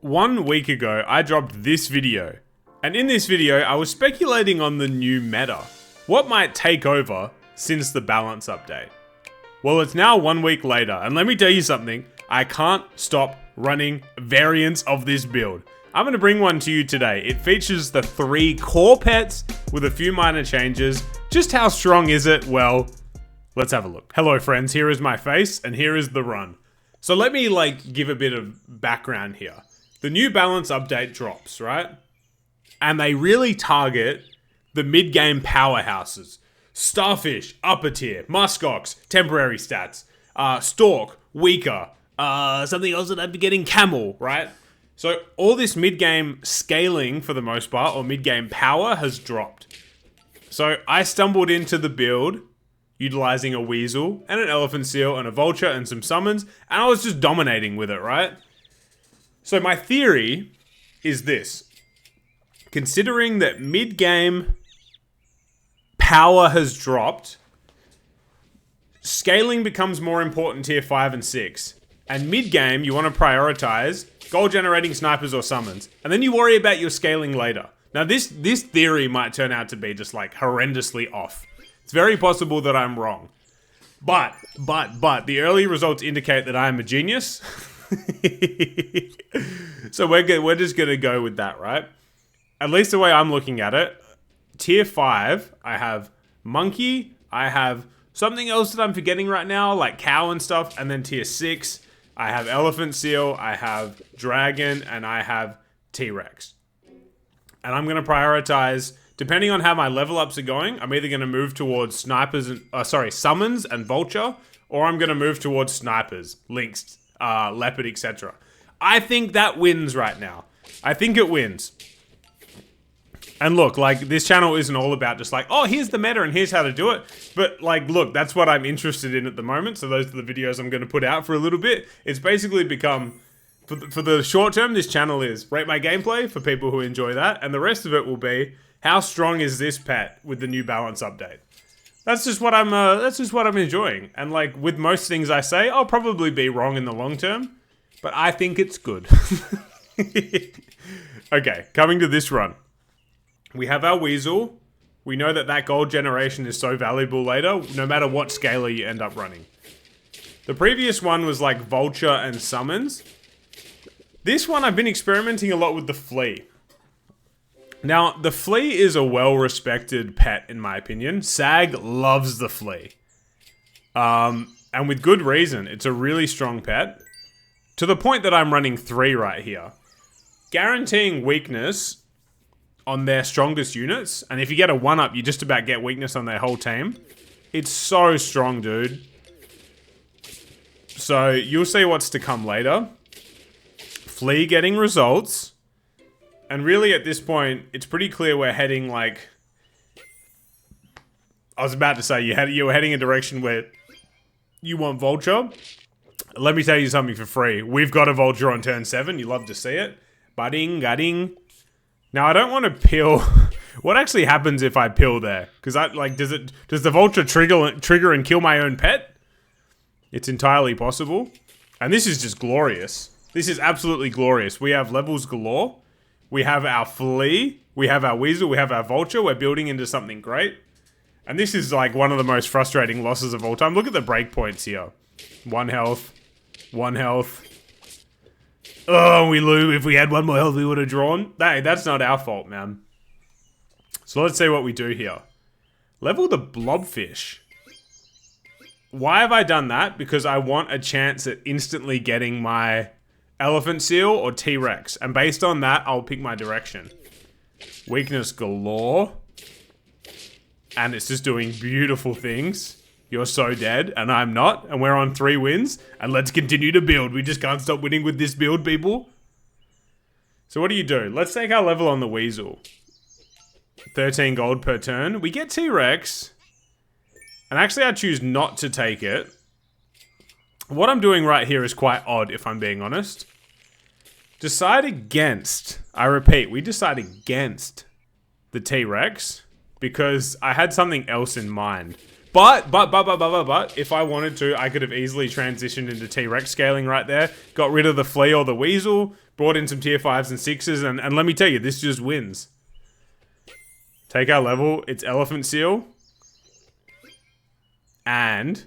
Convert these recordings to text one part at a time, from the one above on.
1 week ago, I dropped this video. And in this video, I was speculating on the new meta. What might take over since the balance update? Well, it's now 1 week later, and let me tell you something. I can't stop running variants of this build. I'm going to bring one to you today. It features the 3 core pets with a few minor changes. Just how strong is it? Well, let's have a look. Hello friends, here is my face, and here is the run. So let me give a bit of background here. The new balance update drops, right? And they really target the mid-game powerhouses. Starfish, upper tier. Muskox, temporary stats. Stork, weaker. Something else that I'm forgetting, Camel, right? So all this mid-game scaling, for the most part, or mid-game power has dropped. So I stumbled into the build utilizing a Weasel and an Elephant Seal and a Vulture and some summons, and I was just dominating with it, right? So my theory is this. Considering that mid-game power has dropped, scaling becomes more important tier 5 and 6. And mid-game, you want to prioritize goal-generating snipers or summons. And then you worry about your scaling later. Now, this theory might turn out to be just horrendously off. It's very possible that I'm wrong. But, the early results indicate that I am a genius. So we're just going to go with that, right? At least the way I'm looking at it, tier 5, I have Monkey, I have something else that I'm forgetting right now, like Cow and stuff, and then tier 6, I have Elephant Seal, I have Dragon, and I have T-Rex. And I'm going to prioritize, depending on how my level ups are going, I'm either going to move towards summons and Vulture, or I'm going to move towards snipers, Lynx, Leopard, etc. I think that wins right now. I think it wins. And look, this channel isn't all about just oh, here's the meta and here's how to do it. But look, that's what I'm interested in at the moment. So those are the videos I'm going to put out for a little bit. It's basically become, for the short term, this channel is rate my gameplay for people who enjoy that. And the rest of it will be, how strong is this pet with the new balance update? That's just what I'm enjoying. And with most things I say, I'll probably be wrong in the long term. But I think it's good. Okay, coming to this run. We have our Weasel. We know that gold generation is so valuable later, no matter what scaler you end up running. The previous one was Vulture and Summons. This one, I've been experimenting a lot with the Flea. Now, the Flea is a well-respected pet, in my opinion. Sag loves the Flea. And with good reason. It's a really strong pet. To the point that I'm running 3 right here. Guaranteeing weakness on their strongest units. And if you get a 1-up, you just about get weakness on their whole team. It's so strong, dude. So, you'll see what's to come later. Flea getting results. And really, at this point, it's pretty clear we're heading I was about to say, you were heading a direction where you want Vulture. Let me tell you something for free. We've got a Vulture on turn 7. You love to see it. Budding, gutting. Now, I don't want to pill. What actually happens if I pill there? Because does the Vulture trigger and kill my own pet? It's entirely possible. And this is just glorious. This is absolutely glorious. We have levels galore. We have our Flea. We have our Weasel. We have our Vulture. We're building into something great. And this is one of the most frustrating losses of all time. Look at the breakpoints here. 1 health. 1 health. Oh, we lose. If we had 1 more health, we would have drawn. Hey, that's not our fault, man. So let's see what we do here. Level the Blobfish. Why have I done that? Because I want a chance at instantly getting my Elephant Seal or T-Rex. And based on that, I'll pick my direction. Weakness galore. And it's just doing beautiful things. You're so dead, and I'm not, and we're on 3 wins, and let's continue to build. We just can't stop winning with this build, people. So what do you do? Let's take our level on the Weasel. 13 gold per turn. We get T-Rex, and actually I choose not to take it. What I'm doing right here is quite odd, if I'm being honest. Decide against, I repeat, we decide against the T-Rex, because I had something else in mind. But, if I wanted to, I could have easily transitioned into T-Rex scaling right there. Got rid of the flea or the weasel, brought in some tier 5s and 6s, and let me tell you, this just wins. Take our level, it's elephant seal. And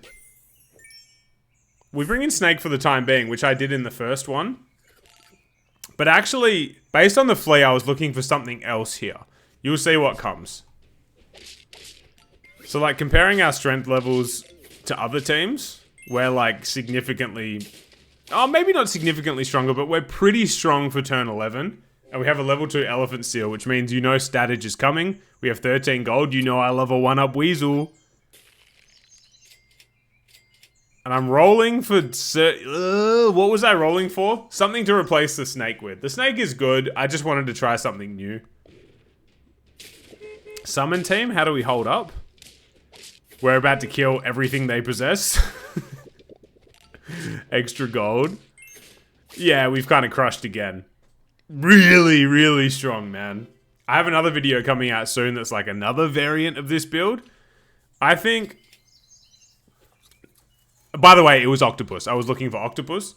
we bring in snake for the time being, which I did in the first one. But actually, based on the flea, I was looking for something else here. You'll see what comes. So, like, comparing our strength levels to other teams, we're, like, significantly... Oh, maybe not significantly stronger, but we're pretty strong for turn 11. And we have a level 2 elephant seal, which means you know statage is coming. We have 13 gold. You know I love a 1-up weasel. And I'm rolling for... what was I rolling for? Something to replace the snake with. The snake is good. I just wanted to try something new. Summon team, how do we hold up? We're about to kill everything they possess. Extra gold. Yeah, we've kind of crushed again. Really, really strong, man. I have another video coming out soon that's like another variant of this build. I think... By the way, it was octopus. I was looking for octopus.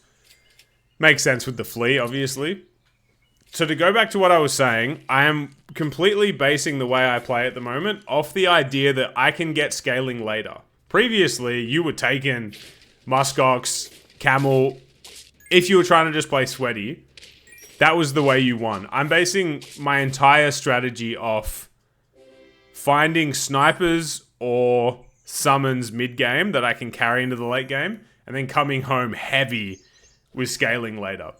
Makes sense with the flea, obviously. So to go back to what I was saying, I am completely basing the way I play at the moment off the idea that I can get scaling later. Previously, you were taking muskox, camel. If you were trying to just play sweaty, that was the way you won. I'm basing my entire strategy off finding snipers or summons mid-game that I can carry into the late game, and then coming home heavy with scaling later.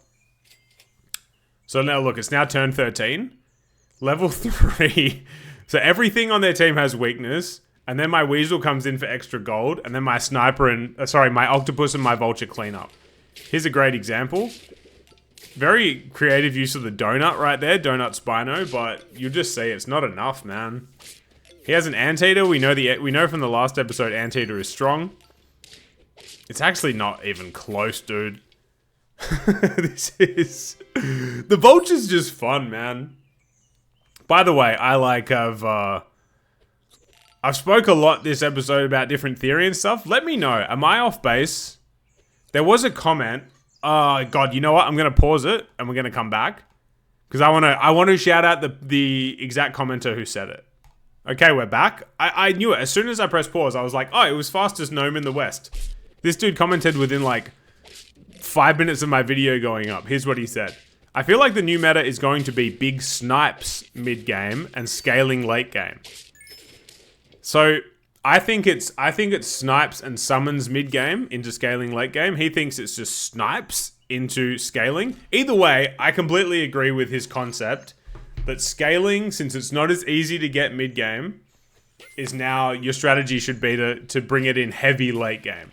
So now look, it's now turn 13. Level 3. So everything on their team has weakness. And then my weasel comes in for extra gold. And then my sniper and... my octopus and my vulture clean up. Here's a great example. Very creative use of the donut right there. Donut Spino. But you'll just see it's not enough, man. He has an anteater. We know from the last episode anteater is strong. It's actually not even close, dude. This is... The vulture's just fun, man. By the way, I've spoke a lot this episode about different theory and stuff. Let me know. Am I off base? There was a comment. Oh, God, you know what? I'm going to pause it, and we're going to come back. Because I want to shout out the exact commenter who said it. Okay, we're back. I knew it. As soon as I pressed pause, I was like, oh, it was fastest gnome in the West. This dude commented within, like, 5 minutes of my video going up. Here's what he said. I feel like the new meta is going to be big snipes mid-game and scaling late game. So I think it's snipes and summons mid-game into scaling late game. He thinks it's just snipes into scaling. Either way, I completely agree with his concept that scaling, since it's not as easy to get mid-game, is now your strategy should be to bring it in heavy late game.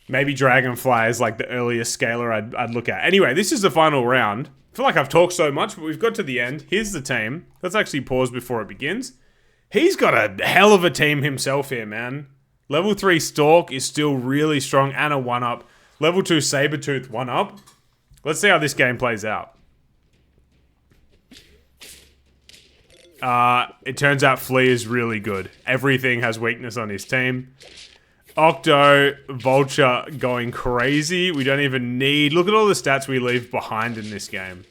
Maybe Dragonfly is like the earliest scaler I'd look at. Anyway, this is the final round. I feel like I've talked so much, but we've got to the end. Here's the team. Let's actually pause before it begins. He's got a hell of a team himself here, man. Level 3 Stork is still really strong and a 1-up. Level 2 Sabertooth 1-up. Let's see how this game plays out. It turns out Flea is really good. Everything has weakness on his team. Octo, Vulture going crazy. We don't even need... Look at all the stats we leave behind in this game.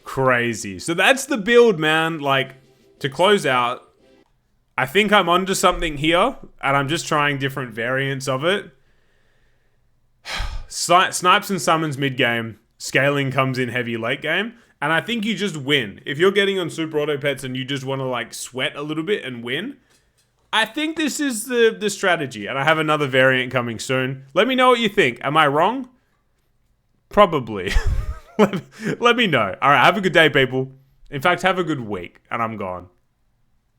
Crazy. So that's the build, man. Like, to close out, I think I'm onto something here, and I'm just trying different variants of it. Snipes and summons mid-game. Scaling comes in heavy late game. And I think you just win. If you're getting on Super Auto Pets and you just want to, like, sweat a little bit and win... I think this is the strategy, and I have another variant coming soon. Let me know what you think. Am I wrong? Probably. let me know. All right, have a good day, people. In fact, have a good week, and I'm gone.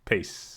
Peace.